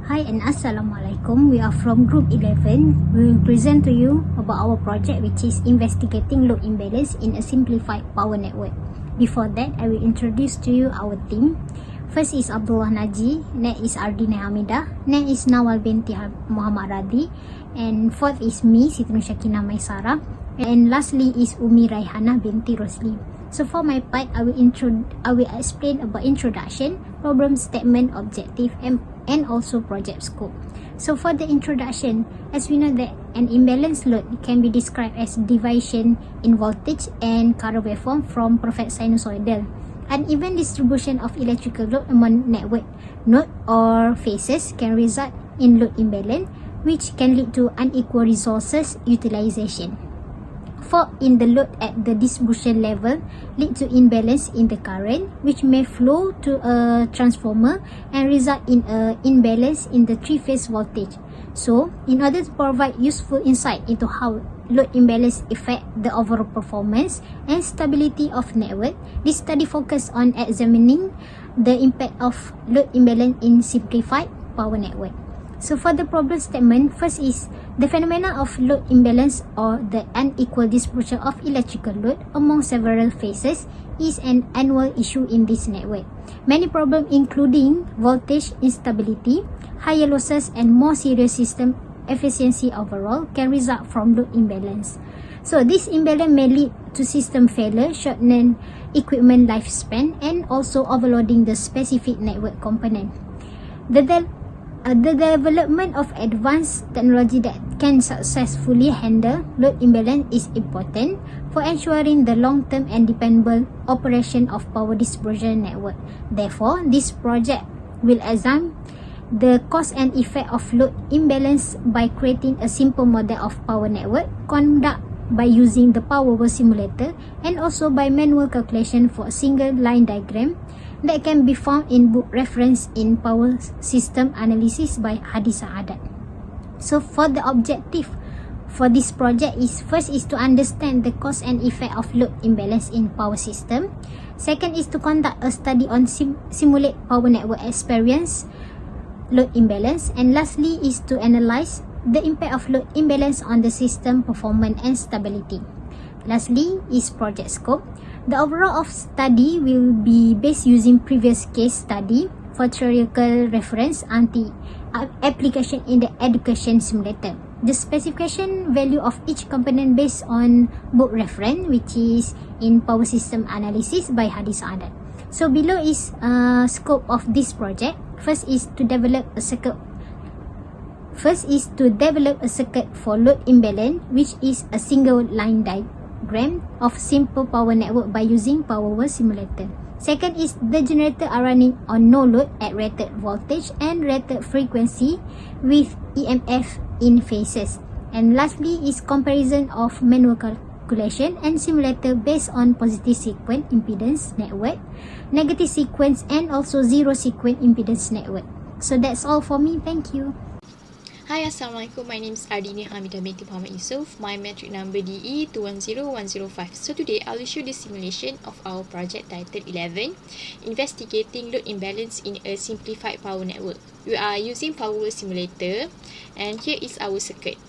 Hi and Assalamualaikum. We are from Group 11. We will present to you about our project, which is investigating load imbalance in a simplified power network. Before that, I will introduce to you our team. First is Abdullah Naji, next is Ardina Hamidah, next is Nawal binti Muhammad Radhi, and fourth is me, Siti Nusyakina Maisara, and lastly is Umi Raihana binti Rosli. So for my part, I will explain about introduction, problem statement, objective, and also project scope. So for the introduction, as we know that an imbalanced load can be described as deviation in voltage and current waveform from perfect sinusoidal. Uneven distribution of electrical load among network node or phases can result in load imbalance, which can lead to unequal resources utilization. Fault in the load at the distribution level lead to imbalance in the current, which may flow to a transformer and result in an imbalance in the three-phase voltage. So, in order to provide useful insight into how load imbalance affect the overall performance and stability of network, this study focus on examining the impact of load imbalance in simplified power network. So for the problem statement, first is the phenomena of load imbalance or the unequal distribution of electrical load among several phases is an annual issue in this network. Many problems including voltage instability, higher losses and more serious system efficiency overall can result from load imbalance. So this imbalance may lead to system failure, shortening equipment lifespan, and also overloading the specific network component. The development of advanced technology that can successfully handle load imbalance is important for ensuring the long-term and dependable operation of power distribution network. Therefore, this project will examine the cause and effect of load imbalance by creating a simple model of power network, conduct by using the power wave simulator, and also by manual calculation for a single line diagram that can be found in book reference in Power System Analysis by Hadi Saadat. So for the objective for this project is first is to understand the cause and effect of load imbalance in power system. Second is to conduct a study on simulate power network experience load imbalance, and lastly is to analyze the impact of load imbalance on the system performance and stability. Lastly is project scope. The overall of study will be based using previous case study for theoretical reference application in the education simulator. The specification value of each component based on book reference, which is in Power System Analysis by Hadi Saadat. So below is scope of this project. First is to develop a circuit for load imbalance, which is a single line diagram of simple power network by using power wave simulator. Second is the generator are running on no load at rated voltage and rated frequency with EMF in phases. And lastly is comparison of manual calculation and simulator based on positive sequence impedance network, negative sequence, and also zero sequence impedance network. So that's all for me. Thank you. Hi, Assalamualaikum. My name is Ardina Hamidah binti Muhammad Yusof. My metric number DE210105. So today, I will show the simulation of our project titled 11, Investigating Load Imbalance in a Simplified Power Network. We are using Power Wave Simulator, and here is our circuit.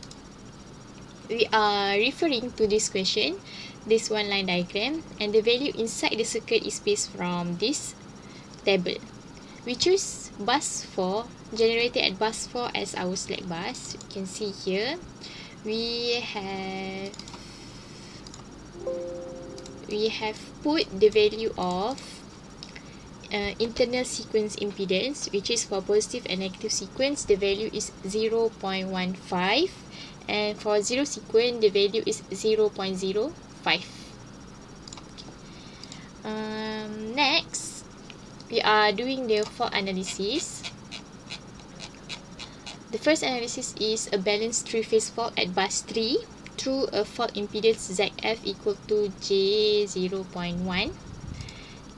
We are referring to this question, this one line diagram, and the value inside the circuit is based from this table. We choose bus 4, generated at bus 4 as our slack bus. You can see here we have put the value of internal sequence impedance, which is for positive and negative sequence the value is 0.15, and for zero sequence the value is 0.05. Next, we are doing the fault analysis. The first analysis is a balanced three-phase fault at bus 3 through a fault impedance ZF equal to J0.1.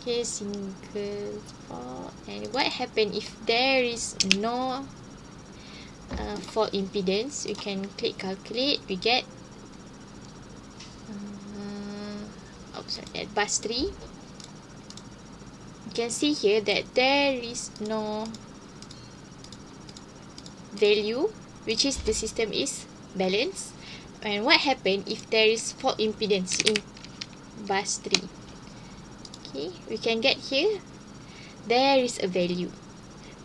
Okay, single fault. And what happens if there is no fault impedance? We can click calculate. We get at bus 3. You can see here that there is no value, which is the system is balanced. And what happen if there is fault impedance in bus 3? Okay, we can get here, there is a value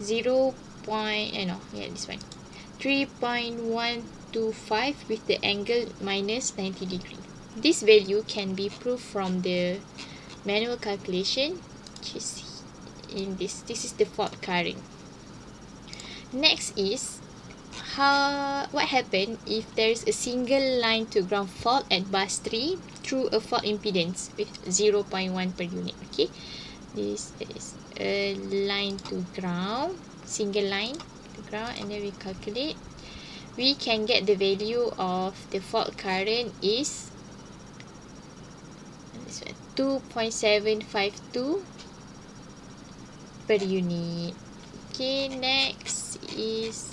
0. This one 3.125 with the angle minus 90 degree. This value can be proved from the manual calculation, which is in this is the fault current. Next is what happen if there is a single line to ground fault at bus 3 through a fault impedance with 0.1 per unit. Okay, this is a line to ground, single line to ground, and then we calculate. We can get the value of the fault current is 2.752 per unit. Okay, next is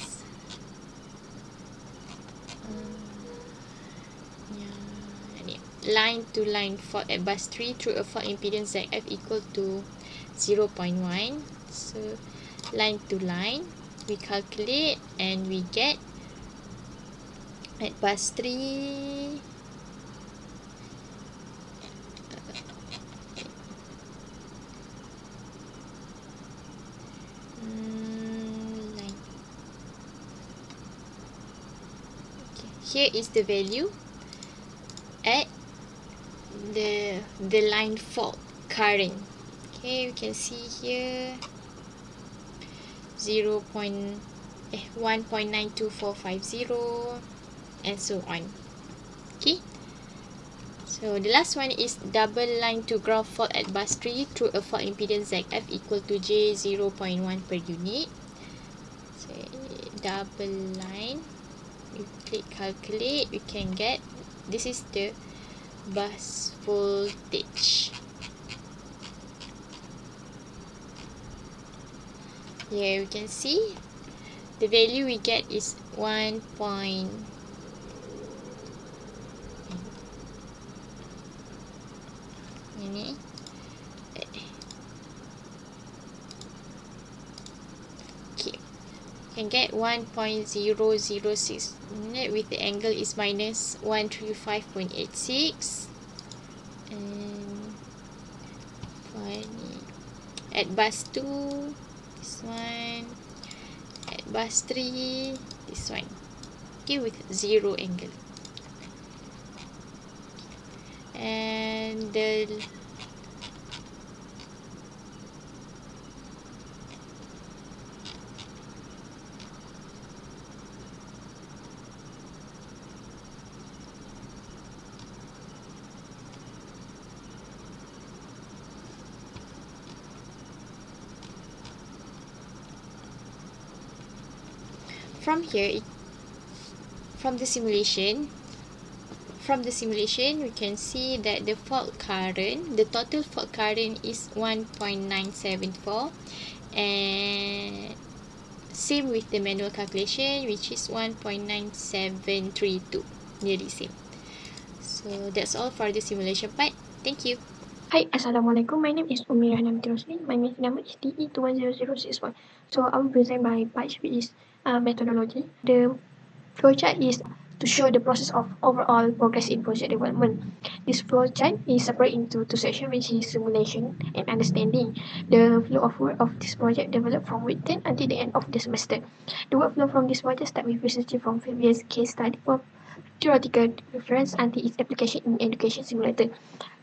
line to line fault at bus 3 through a fault impedance ZF equal to 0.1. So line to line, we calculate and we get at bus 3 line. Okay, here is the value at the line fault current. Okay, we can see here 1.92450 and so on. Okay, so the last one is double line to ground fault at bus 3 through a fault impedance ZF equal to J 0.1 per unit. So double line, we click calculate, we can get, this is the bus voltage. Here we can see the value we get is 1. Ini okay, can get 1.006 with the angle is minus 135.86. and at bus 2, this one, at bus 3, this one. Okay, with 0 angle. And from here, from the simulation, we can see that the fault current, the total fault current is 1.974, and same with the manual calculation, which is 1.9732, nearly same. So that's all for the simulation part. Thank you. Hi, Assalamualaikum. My name is Umi Rahna Rosli. My math number is DE210061. So I will present my part, which is methodology. The flowchart is to show the process of overall progress in project development. This flowchart is separated into two sections, which is simulation and understanding. The flow of work of this project developed from week 10 until the end of the semester. The workflow from this project starts with researching from previous case study for theoretical reference until its application in education simulator.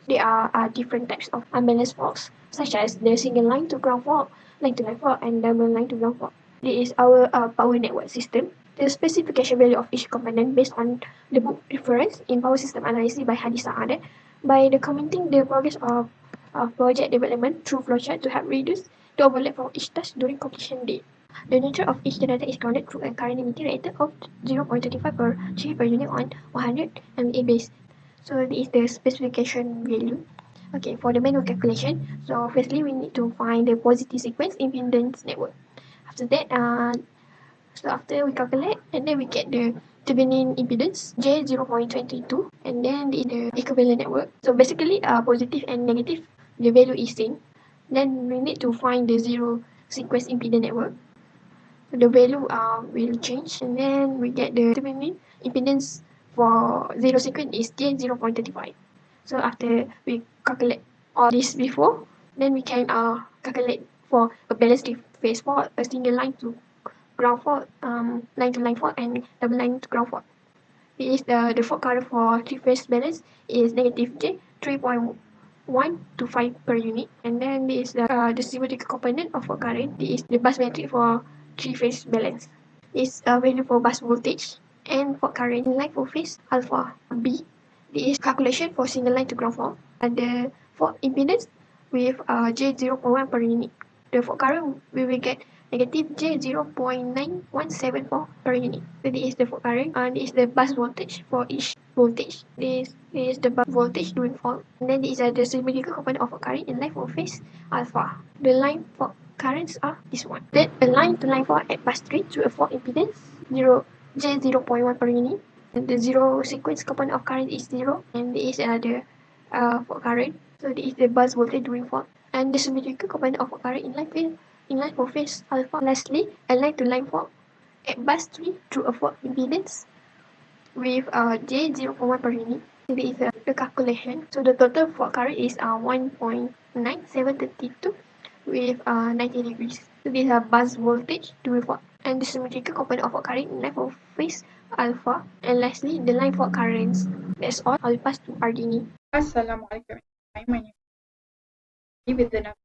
There are different types of unbalanced faults, such as the single line to ground fault, line to line fault, and double line to ground fault. This is our power network system. The specification value of each component based on the book reference in power system analysis by Hadi Saade. By documenting the progress of project development through flowchart to help reduce the overlap for each task during completion date. The nature of each generator is grounded through a current limiting reactor of 0.35 per G per unit on 100 MVA base. So this is the specification value. Okay, for the manual calculation, so firstly we need to find the positive sequence impedance network. After that, after we calculate, and then we get the Thevenin impedance J 0.22, and then the equivalent network. So basically, positive and negative, the value is same. Then we need to find the zero sequence impedance network. the value will change, and then we get the determinant impedance for zero sequence is J0.35. So after we calculate all this before, then we can calculate for a balanced phase fault, a single line to ground fault, line to line fault, and double line to ground fault. Is the fault current for three-phase balance is negative J 3.125 per unit, and then this is the symmetrical component of fault current. This is the bus metric for three-phase balance. This value for bus voltage and fault current in line for phase alpha B. This is calculation for single line to ground fault. And the fault impedance with J0.1 per unit. The fault current we will get negative J0.9174 per unit. So this is the fault current, and this is the bus voltage for each voltage. This is the bus voltage during fault. And then this is the symmetrical component of fault current in line for phase alpha. The line fault currents are this one. Then a line to line fault at bus 3 to a fault impedance J0.1 per unit. And the zero sequence component of current is 0, and this is the fault current. So this is the bus voltage during fault. And the symmetrical component of fault current in line for phase alpha. Lastly, a line to line fault at bus 3 through a fault impedance with J0.1 per unit. So this is the calculation. So the total fault current is 1.9732 with 90 degrees. So this is a bus voltage during fault. And the symmetrical component of fault current in line for phase alpha. And lastly, the line fault currents. That's all. I'll pass to Ardini. Assalamualaikum. My name is with the number.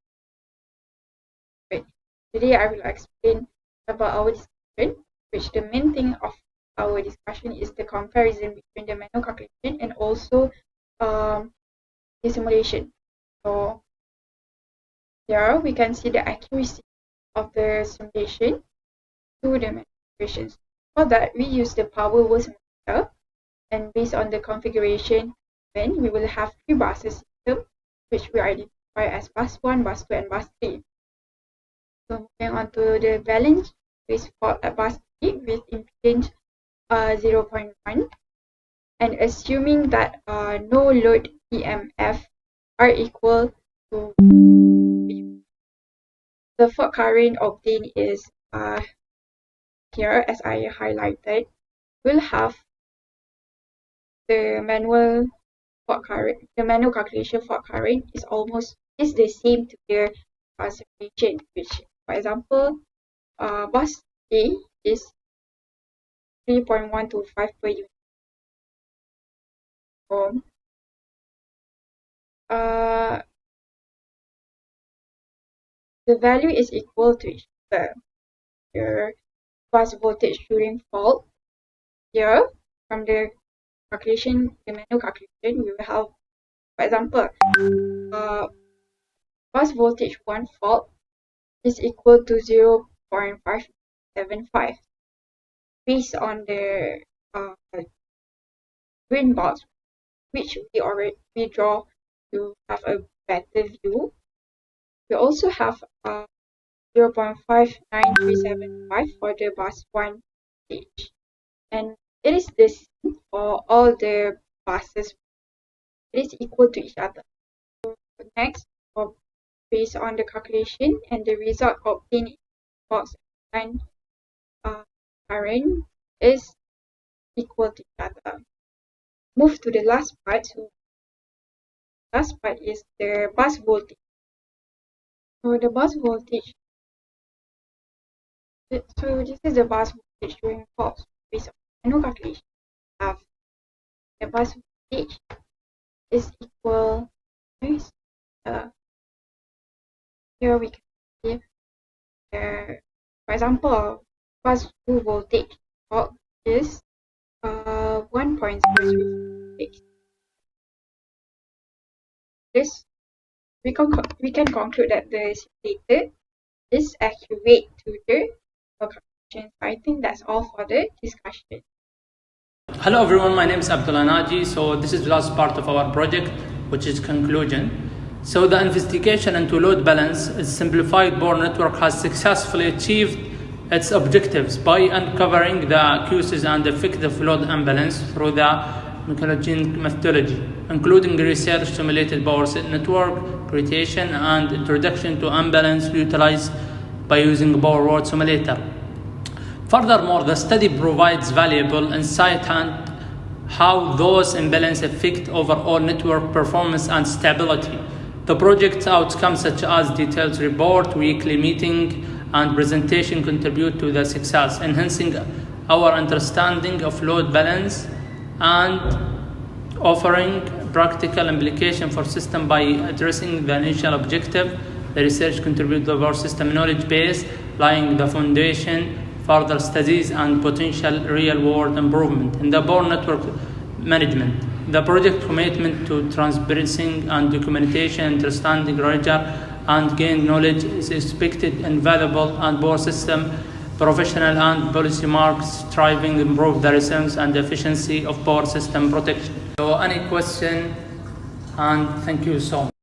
Today I will explain about our discussion, which the main thing of our discussion is the comparison between the manual calculation and also the simulation. So here we can see the accuracy of the simulation to the manual calculations. For that, we use the power voltmeter, and based on the configuration, then we will have three buses system, which we identify as bus 1, bus 2, and bus 3. So moving on to the balance phase fault at bus 3 with impedance 0.1, and assuming that no load EMF are equal to the fault current obtained is here, as I highlighted. We'll have the manual fault current, the manual calculation fault current is the same to the simulation, which, for example, bus A is 3.125 per unit. So, the value is equal to each other. Here, bus voltage during fault. Here, from the calculation, the manual calculation, we will have, for example, bus voltage 1 fault is equal to 0.575. Based on the green box, which we draw to have a better view. We also have 0.59375 for the bus 1 stage, and it is the same for all the buses. It is equal to each other. So next, based on the calculation and the result obtained in box and current is equal to each other. Move to the last part. So last part is the bus voltage. So the bus voltage. So this is the bus voltage during fault. Based on manual calculation, we have the bus voltage is equal to here we can see for example, bus 2 voltage fault is 1.036. This we can conclude that the simulator is accurate to the calculations. I think that's all for the discussion. Hello everyone, my name is Abdullah Naji. So this is the last part of our project, which is conclusion. So the investigation into load balance is simplified board network has successfully achieved its objectives by uncovering the causes and effective load imbalance through the Michelangelo methodology, including research, simulated power set network, creation and introduction to imbalance utilized by using power word simulator. Furthermore, the study provides valuable insight on how those imbalances affect overall network performance and stability. The project's outcomes, such as detailed report, weekly meeting, and presentation, contribute to the success, enhancing our understanding of load balance and offering practical implication for system by addressing the initial objective. The research contributes to our system knowledge base, laying the foundation further studies and potential real-world improvement in the power network management. The project commitment to transparency and documentation, understanding rigor, and gain knowledge is expected invaluable, and power system professional and policy marks striving to improve the resilience and efficiency of power system protection. So any question, and thank you so much.